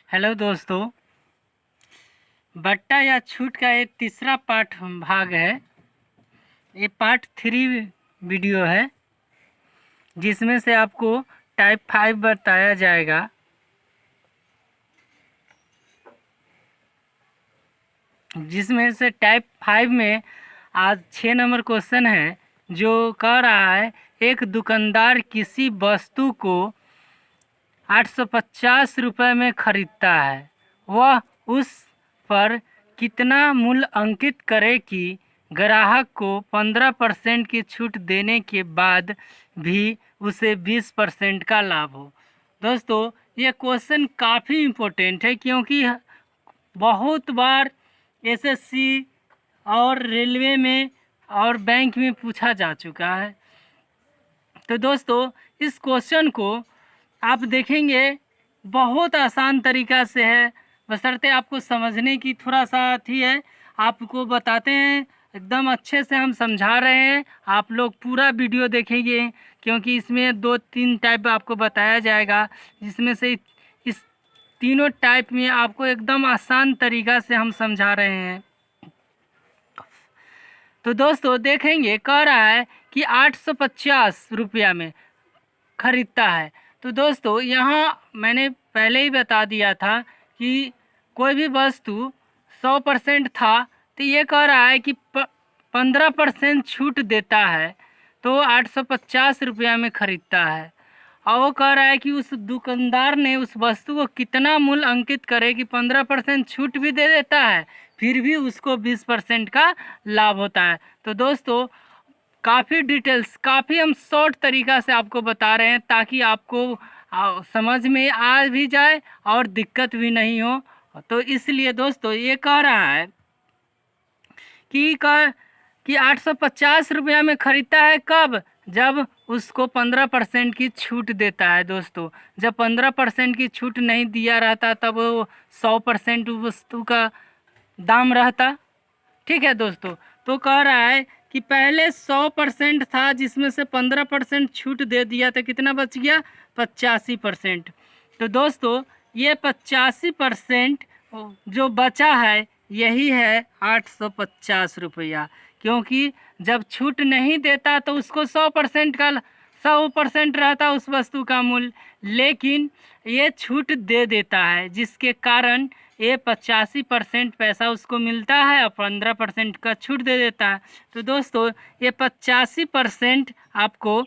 Hello दोस्तों, बट्टा या छूट का ये तीसरा भाग है। ये पार्ट 3 वीडियो है जिसमें से आपको टाइप 5 बताया जाएगा। जिसमें से टाइप 5 में आज 6 नंबर क्वेश्चन है जो कह रहा है एक दुकानदार किसी वस्तु को 850 रुपये में खरीदता है। वह उस पर कितना मूल्य अंकित करे कि ग्राहक को 15% की छूट देने के बाद भी उसे 20% का लाभ हो। दोस्तों, ये क्वेश्चन काफ़ी इम्पोर्टेंट है क्योंकि बहुत बार एसएससी और रेलवे में और बैंक में पूछा जा चुका है। तो दोस्तों, इस क्वेश्चन को आप देखेंगे बहुत आसान तरीका से है, बशर्ते आपको समझने की थोड़ा सा थी है। आपको बताते हैं, एकदम अच्छे से हम समझा रहे हैं। आप लोग पूरा वीडियो देखेंगे क्योंकि इसमें 2-3 टाइप आपको बताया जाएगा, जिसमें से इस तीनों टाइप में आपको एकदम आसान तरीका से हम समझा रहे हैं। तो दोस्तों देखेंगे, कह रहा है कि 850 रुपया में खरीदता है। तो दोस्तों यहाँ मैंने पहले ही बता दिया था कि कोई भी वस्तु 100% था, तो ये कह रहा है कि 15% छूट देता है तो 850 रुपया में खरीदता है। और वो कह रहा है कि उस दुकानदार ने उस वस्तु को कितना मूल्य अंकित करे कि 15% छूट भी दे देता है, फिर भी उसको 20% का लाभ होता है। तो दोस्तों काफ़ी डिटेल्स, काफ़ी हम शॉर्ट तरीक़ा से आपको बता रहे हैं ताकि आपको समझ में आ भी जाए और दिक्कत भी नहीं हो। तो इसलिए दोस्तों ये कह रहा है कि 850 रुपया में ख़रीदता है। कब? जब उसको 15% की छूट देता है। दोस्तों, जब 15% की छूट नहीं दिया रहता तब वो 100% वस्तु का दाम रहता। ठीक है दोस्तों, तो कह रहा है कि पहले 100% था जिसमें से 15% छूट दे दिया तो कितना बच गया? 85%। तो दोस्तों ये 85% जो बचा है यही है 850 रुपया, क्योंकि जब छूट नहीं देता तो उसको 100% रहता उस वस्तु का मूल्य, लेकिन ये छूट दे देता है जिसके कारण ये 85% पैसा उसको मिलता है और 15% का छूट दे देता है। तो दोस्तों ये 85% आपको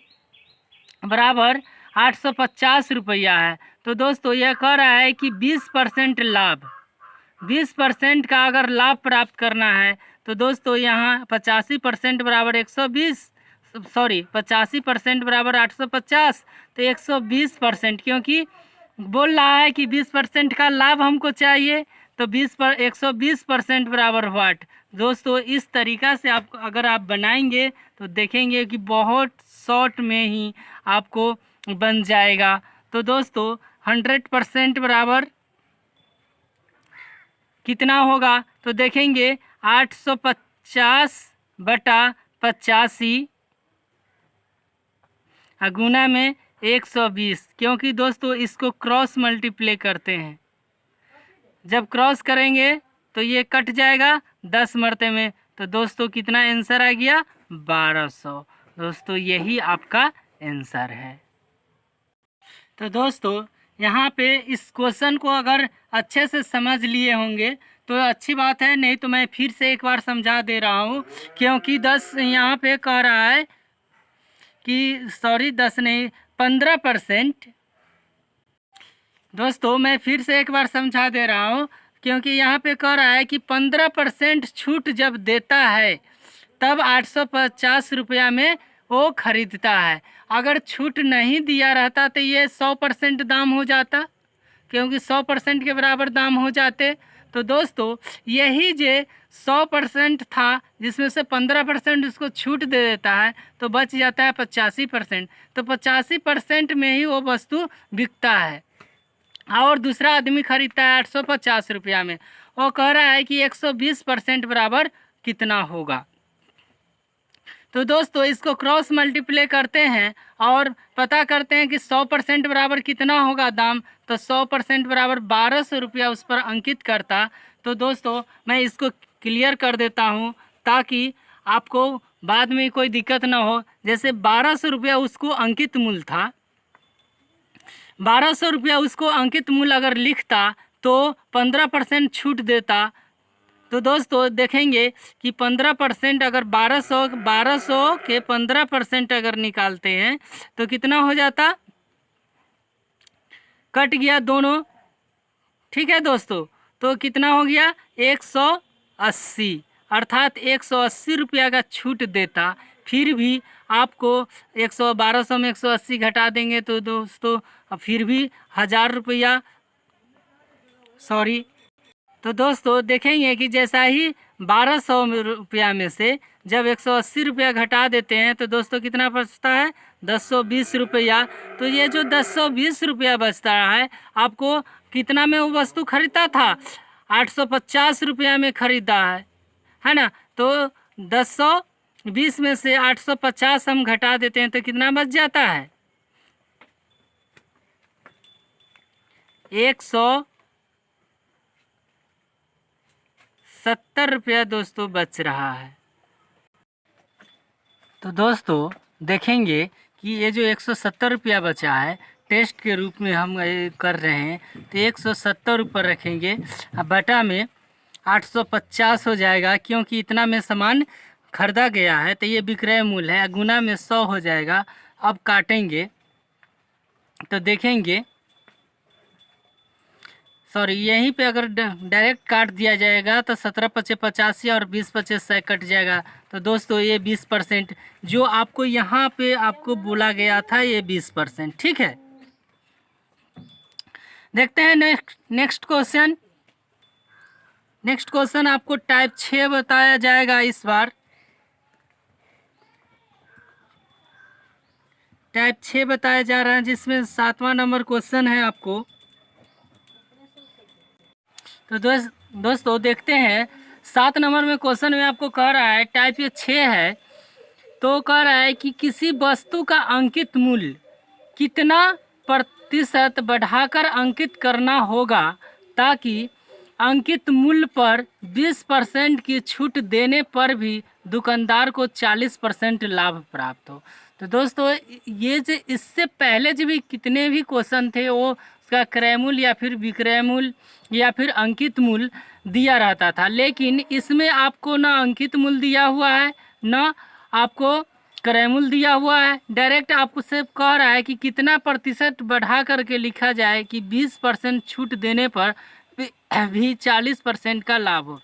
बराबर 850 रुपया है। तो दोस्तों यह कह रहा है कि 20% लाभ, 20% का अगर लाभ प्राप्त करना है तो दोस्तों यहाँ 85% बराबर 85% बराबर 850, तो 120%, क्योंकि बोल रहा है कि 20% का लाभ हमको चाहिए, तो 120% बराबर वाट। दोस्तों इस तरीक़ा से आप अगर आप बनाएंगे तो देखेंगे कि बहुत शॉर्ट में ही आपको बन जाएगा। तो दोस्तों 100% बराबर कितना होगा? तो देखेंगे 850/85 गुना में 120, क्योंकि दोस्तों इसको क्रॉस मल्टीप्लाई करते हैं। जब क्रॉस करेंगे तो ये कट जाएगा 10 मरते में, तो दोस्तों कितना आंसर आ गया? 1200। दोस्तों यही आपका आंसर है। तो दोस्तों यहाँ पे इस क्वेश्चन को अगर अच्छे से समझ लिए होंगे तो अच्छी बात है, नहीं तो मैं फिर से एक बार समझा दे रहा हूँ, क्योंकि 10 यहाँ पे कह रहा है कि 10 नहीं 15%। दोस्तों मैं फिर से एक बार समझा दे रहा हूँ, क्योंकि यहाँ पे कह रहा है कि 15% छूट जब देता है तब 850 रुपया में वो खरीदता है। अगर छूट नहीं दिया रहता तो ये 100% दाम हो जाता, क्योंकि 100% के बराबर दाम हो जाते। तो दोस्तों यही जो 100% था जिसमें से 15% उसको छूट दे देता है तो बच जाता है 85%। तो 85% में ही वो वस्तु बिकता है और दूसरा आदमी खरीदता है 850 रुपया में। वो कह रहा है कि 120% बराबर कितना होगा? तो दोस्तों इसको क्रॉस मल्टीप्लाई करते हैं और पता करते हैं कि 100% बराबर कितना होगा दाम। तो 100% बराबर 1200 रुपया उस पर अंकित करता। तो दोस्तों मैं इसको क्लियर कर देता हूँ ताकि आपको बाद में कोई दिक्कत ना हो। जैसे 1200 रुपया उसको अंकित मूल्य था, 1200 रुपया उसको अंकित मूल्य अगर लिखता तो 15% छूट देता। तो दोस्तों देखेंगे कि 15% अगर 1200 के 15% अगर निकालते हैं तो कितना हो जाता, कट गया दोनों, ठीक है दोस्तों। तो कितना हो गया 180, अर्थात 180 रुपया का छूट देता। फिर भी आपको 1200 में 180 घटा देंगे तो दोस्तों फिर भी 1000 रुपया, सॉरी। तो दोस्तों देखेंगे कि जैसा ही 1200 रुपया में से जब 180 रुपया घटा देते हैं तो दोस्तों कितना बचता है 1020 रुपया। तो ये जो 1020 रुपया बचता है, आपको कितना में वो वस्तु खरीदता था, 850 रुपया में खरीदा है ना। तो 1020 में से 850 हम घटा देते हैं तो कितना बच जाता है 170 रुपया दोस्तों बच रहा है। तो दोस्तों देखेंगे कि ये जो 170 रुपया बचा है टेस्ट के रूप में हम कर रहे हैं, तो 170 ऊपर रखेंगे, बटा में 850 हो जाएगा क्योंकि इतना में सामान खरीदा गया है तो ये विक्रय मूल्य है, गुना में 100 हो जाएगा। अब काटेंगे तो देखेंगे, सॉरी यहीं पे अगर डायरेक्ट काट दिया जाएगा तो 17 पचे 85 और 20 पचे 100 कट जाएगा। तो दोस्तों ये 20% जो आपको यहाँ पे आपको बोला गया था ये 20%, ठीक है। देखते हैं नेक्स्ट क्वेश्चन। नेक्स्ट क्वेश्चन आपको टाइप 6 बताया जाएगा इस बार। टाइप 6 बताया जा रहा है जिसमें 7वां नंबर क्वेश्चन है आपको। तो दोस्तों देखते हैं 7 नंबर में क्वेश्चन में आपको कह रहा है, टाइप ये 6 है, तो कह रहा है कि किसी वस्तु का अंकित मूल्य कितना प्रतिशत बढ़ाकर अंकित करना होगा ताकि अंकित मूल्य पर 20% की छूट देने पर भी दुकानदार को 40% लाभ प्राप्त हो। तो दोस्तों ये जो इससे पहले जो भी कितने भी क्वेश्चन थे वो उसका क्रय मूल्य या फिर विक्रय मूल्य या फिर अंकित मूल्य दिया रहता था, लेकिन इसमें आपको ना अंकित मूल्य दिया हुआ है ना आपको क्रय मूल्य दिया हुआ है। डायरेक्ट आपको सिर्फ कह रहा है कि कितना प्रतिशत बढ़ा करके लिखा जाए कि 20% छूट देने पर भी 40% का लाभ हो।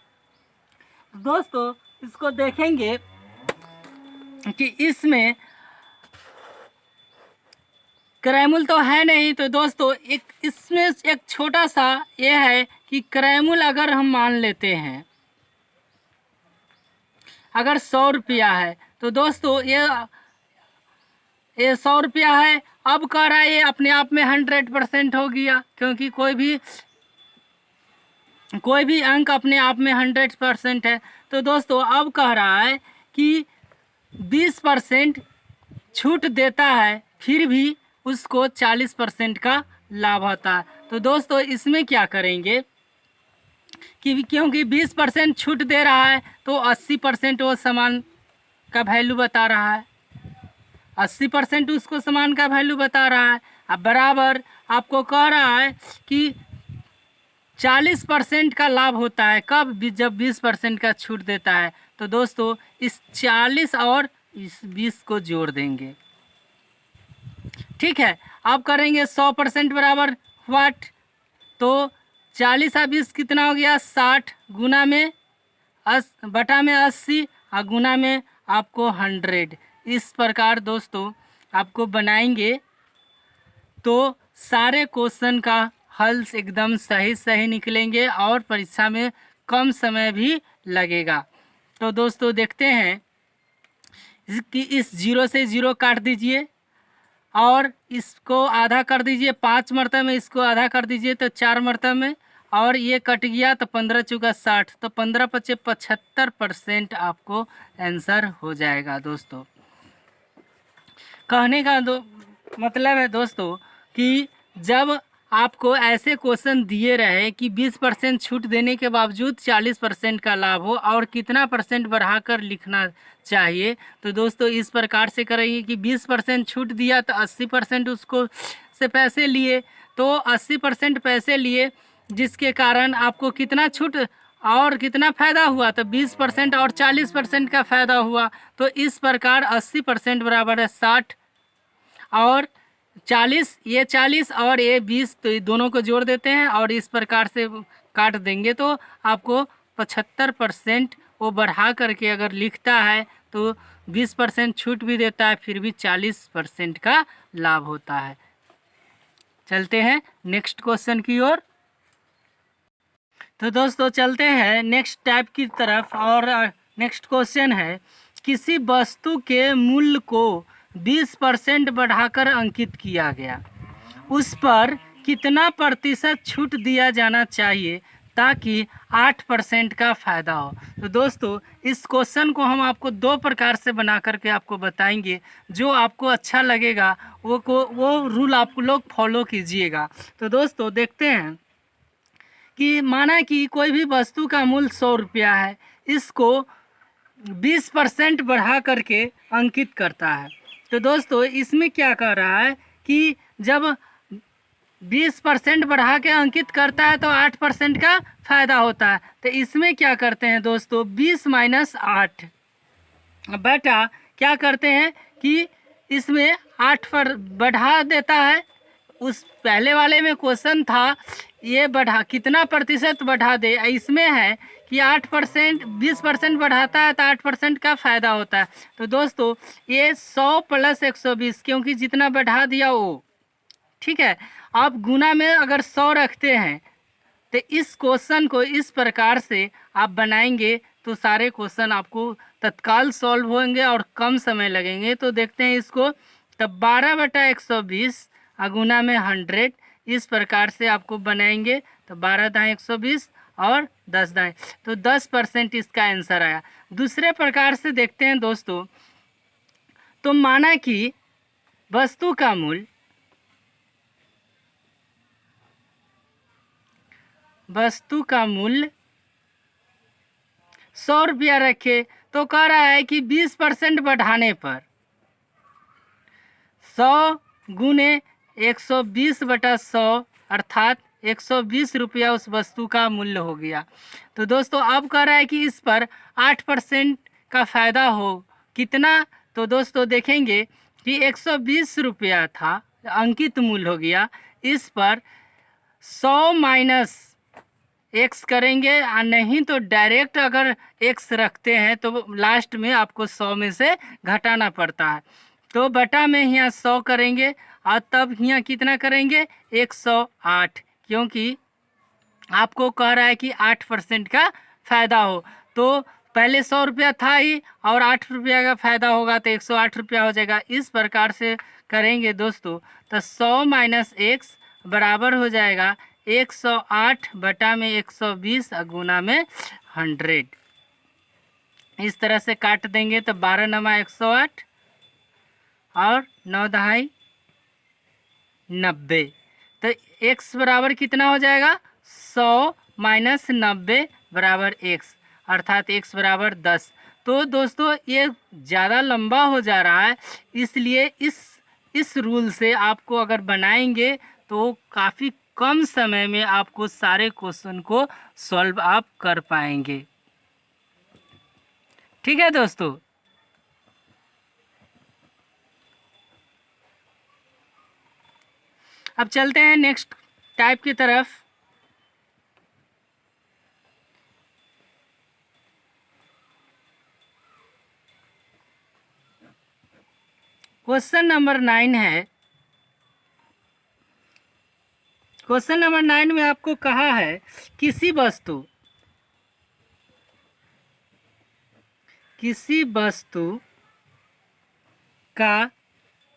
दोस्तों इसको देखेंगे कि इसमें क्रय मूल्य तो है नहीं, तो दोस्तों एक इसमें एक छोटा सा ये है कि क्रय मूल्य अगर हम मान लेते हैं अगर 100 रुपया है तो दोस्तों ये 100 रुपया है। अब कह रहा है ये अपने आप में 100% हो गया क्योंकि कोई भी अंक अपने आप में 100% है। तो दोस्तों अब कह रहा है कि 20% छूट देता है फिर भी उसको 40% का लाभ होता है। तो दोस्तों इसमें क्या करेंगे कि क्योंकि 20% छूट दे रहा है तो 80% वो सामान का वैल्यू बता रहा है, 80% उसको सामान का वैल्यू बता रहा है। अब बराबर आपको कह रहा है कि 40% का लाभ होता है कब, जब 20% का छूट देता है। तो दोस्तों इस 40 और इस 20 को जोड़ देंगे, ठीक है। अब करेंगे 100% बराबर वाट, तो 40 और 20 कितना हो गया 60, गुना में बटा में 80 और गुना में आपको 100। इस प्रकार दोस्तों आपको बनाएंगे तो सारे क्वेश्चन का हल एकदम सही निकलेंगे और परीक्षा में कम समय भी लगेगा। तो दोस्तों देखते हैं कि इस 0 से 0 काट दीजिए और इसको आधा कर दीजिए, 5 मरतबे में इसको आधा कर दीजिए तो 4 मरतबे में, और ये कट गया तो 15 चौका 60, तो 15 पचे 75% आपको आंसर हो जाएगा दोस्तों। कहने का मतलब है दोस्तों कि जब आपको ऐसे क्वेश्चन दिए रहे कि 20% छूट देने के बावजूद 40% का लाभ हो और कितना परसेंट बढ़ाकर लिखना चाहिए, तो दोस्तों इस प्रकार से करेंगे कि 20% छूट दिया तो 80% उसको से पैसे लिए, तो 80% पैसे लिए, जिसके कारण आपको कितना छूट और कितना फ़ायदा हुआ, तो 20% और 40% का फ़ायदा हुआ। तो इस प्रकार 80% बराबर है 60 और 40, ये 40 और ये 20, तो ये दोनों को जोड़ देते हैं और इस प्रकार से काट देंगे तो आपको 75% वो बढ़ा करके अगर लिखता है तो 20% छूट भी देता है, फिर भी 40% का लाभ होता है। चलते हैं नेक्स्ट क्वेश्चन की ओर। तो दोस्तों चलते हैं नेक्स्ट टाइप की तरफ और नेक्स्ट क्वेश्चन है, किसी वस्तु के मूल्य को 20% बढ़ाकर अंकित किया गया, उस पर कितना प्रतिशत छूट दिया जाना चाहिए ताकि 8% का फ़ायदा हो। तो दोस्तों इस क्वेश्चन को हम आपको दो प्रकार से बना करके आपको बताएंगे, जो आपको अच्छा लगेगा वो रूल आप लोग फॉलो कीजिएगा। तो दोस्तों देखते हैं कि माना कि कोई भी वस्तु का मूल्य 100 रुपया है, इसको 20% बढ़ा करके अंकित करता है। तो दोस्तों इसमें क्या कर रहा है कि जब 20% बढ़ा के अंकित करता है तो 8% का फ़ायदा होता है। तो इसमें क्या करते हैं दोस्तों, 20 माइनस 8 बेटा क्या करते हैं कि इसमें 8 पर बढ़ा देता है। उस पहले वाले में क्वेश्चन था ये बढ़ा कितना प्रतिशत बढ़ा दे, इसमें है कि 8%, 20% बढ़ाता है तो 8% का फ़ायदा होता है। तो दोस्तों ये 100 प्लस 120, क्योंकि जितना बढ़ा दिया वो ठीक है, आप गुना में अगर 100 रखते हैं तो इस क्वेश्चन को इस प्रकार से आप बनाएंगे तो सारे क्वेश्चन आपको तत्काल सॉल्व होंगे और कम समय लगेंगे। तो देखते हैं इसको, तब 12/120 गुना में 100, इस प्रकार से आपको बनाएंगे तो 12 दाएँ 120 और 10 दाएँ, तो 10% इसका आंसर आया। दूसरे प्रकार से देखते हैं दोस्तों, तो माना कि वस्तु का मूल्य 100 रुपया रखे, तो कह रहा है कि 20% बढ़ाने पर 100 गुने 120/100 अर्थात 120 रुपया उस वस्तु का मूल्य हो गया। तो दोस्तों अब कह रहा है कि इस पर 8% का फ़ायदा हो कितना, तो दोस्तों देखेंगे कि 120 रुपया था अंकित मूल्य हो गया, इस पर 100 माइनस एक्स करेंगे, और नहीं तो डायरेक्ट अगर एक्स रखते हैं तो लास्ट में आपको 100 में से घटाना पड़ता है। तो बटा में यहाँ 100 करेंगे और तब यहाँ कितना करेंगे 108, क्योंकि आपको कह रहा है कि 8% का फ़ायदा हो। तो पहले 100 रुपया था ही और 8 रुपया का फ़ायदा होगा तो 108 रुपया हो जाएगा। इस प्रकार से करेंगे दोस्तों तो 100 माइनस एक्स बराबर हो जाएगा 108 बटा में 120 गुना में 100। इस तरह से काट देंगे तो 12 नमा 108 और 9 दहाई 90, तो x बराबर कितना हो जाएगा 100 माइनस 90 बराबर x, अर्थात x बराबर 10। तो दोस्तों ये ज़्यादा लंबा हो जा रहा है, इसलिए इस रूल से आपको अगर बनाएंगे तो काफ़ी कम समय में आपको सारे क्वेश्चन को सॉल्व आप कर पाएंगे। ठीक है दोस्तों। अब चलते हैं नेक्स्ट टाइप की तरफ। क्वेश्चन नंबर 9 है। क्वेश्चन नंबर 9 में आपको कहा है किसी वस्तु का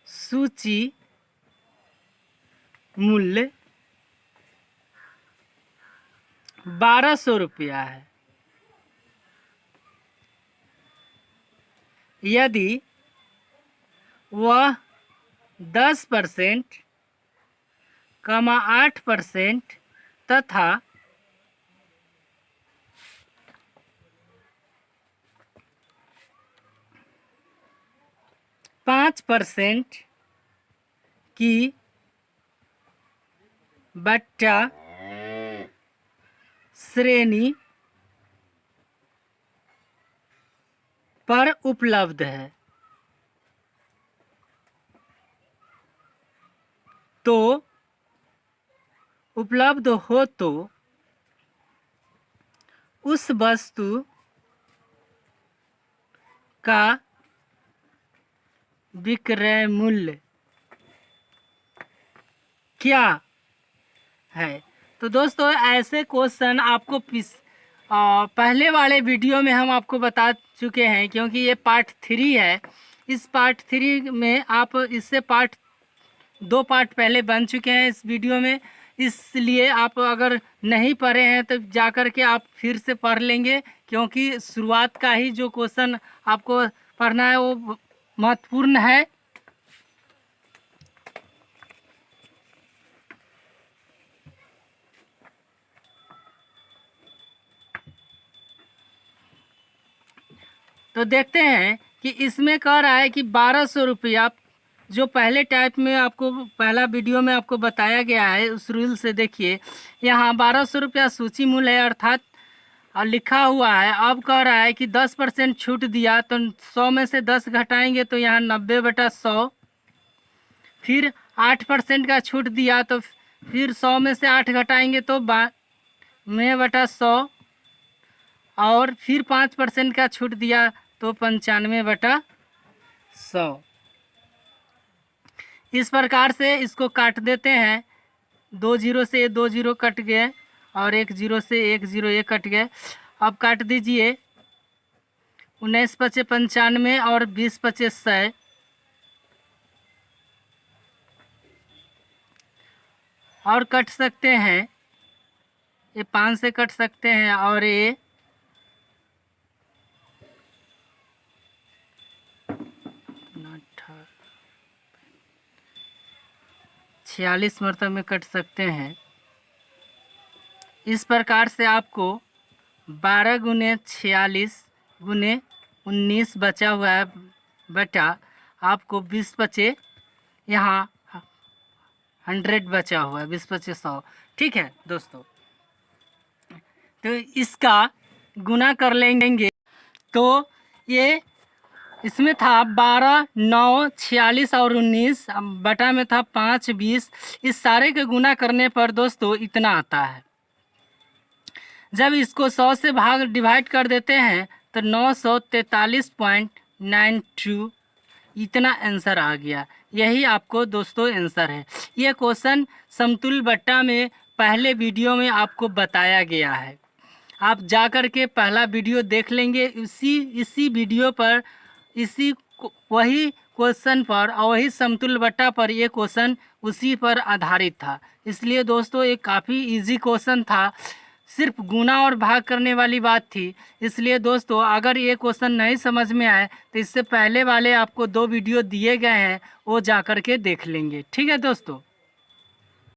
सूची मूल्य 1200 रुपया है। यदि वह 10% 8% तथा 5% की बट्टा श्रेणी पर उपलब्ध है तो उपलब्ध हो तो उस वस्तु का विक्रय मूल्य क्या है। तो दोस्तों ऐसे क्वेश्चन आपको पहले वाले वीडियो में हम आपको बता चुके हैं, क्योंकि ये पार्ट 3 है। इस पार्ट 3 में आप इससे 2 पार्ट पहले बन चुके हैं इस वीडियो में, इसलिए आप अगर नहीं पढ़े हैं तो जाकर के आप फिर से पढ़ लेंगे, क्योंकि शुरुआत का ही जो क्वेश्चन आपको पढ़ना है वो महत्वपूर्ण है। तो देखते हैं कि इसमें कह रहा है कि 1200 रुपया, जो पहले टाइप में आपको पहला वीडियो में आपको बताया गया है उस रूल से देखिए, यहाँ 1200 रुपया सूची मूल्य है अर्थात लिखा हुआ है। अब कह रहा है कि 10% छूट दिया तो 100 में से 10 घटाएंगे तो यहाँ 90/100। फिर 8% का छूट दिया तो फिर 100 में से 8 घटाएंगे तो 92/100। और फिर 5% का छूट दिया तो 95/100। इस प्रकार से इसको काट देते हैं। 2 जीरो से 2 जीरो कट गए और 1 जीरो से 1 जीरो ये कट गए। अब काट दीजिए 19 पचे 95 और 20 पचे 100। और कट सकते हैं, ये 5 से कट सकते हैं और ये 46 मरतबे में कट सकते हैं। इस प्रकार से आपको 12 गुने 46 गुने 19 बचा हुआ है बटा आपको 20 पचे यहाँ 100 बचा हुआ है, 20 पचे 100। ठीक है दोस्तों, तो इसका गुना कर लेंगे तो ये इसमें था 12 9 46 और 19 बटा में था 5 20। इस सारे के गुना करने पर दोस्तों इतना आता है। जब इसको 100 से डिवाइड कर देते हैं तो 943.92 इतना आंसर आ गया। यही आपको दोस्तों आंसर है। ये क्वेश्चन समतुल्य बट्टा में पहले वीडियो में आपको बताया गया है। आप जा कर के पहला वीडियो देख लेंगे। इसी वीडियो पर वही क्वेश्चन पर और वही समतुल्य बट्टा पर ये क्वेश्चन उसी पर आधारित था। इसलिए दोस्तों ये काफ़ी इजी क्वेश्चन था, सिर्फ गुना और भाग करने वाली बात थी। इसलिए दोस्तों अगर ये क्वेश्चन नहीं समझ में आए तो इससे पहले वाले आपको 2 वीडियो दिए गए हैं, वो जा कर के देख लेंगे। ठीक है दोस्तों।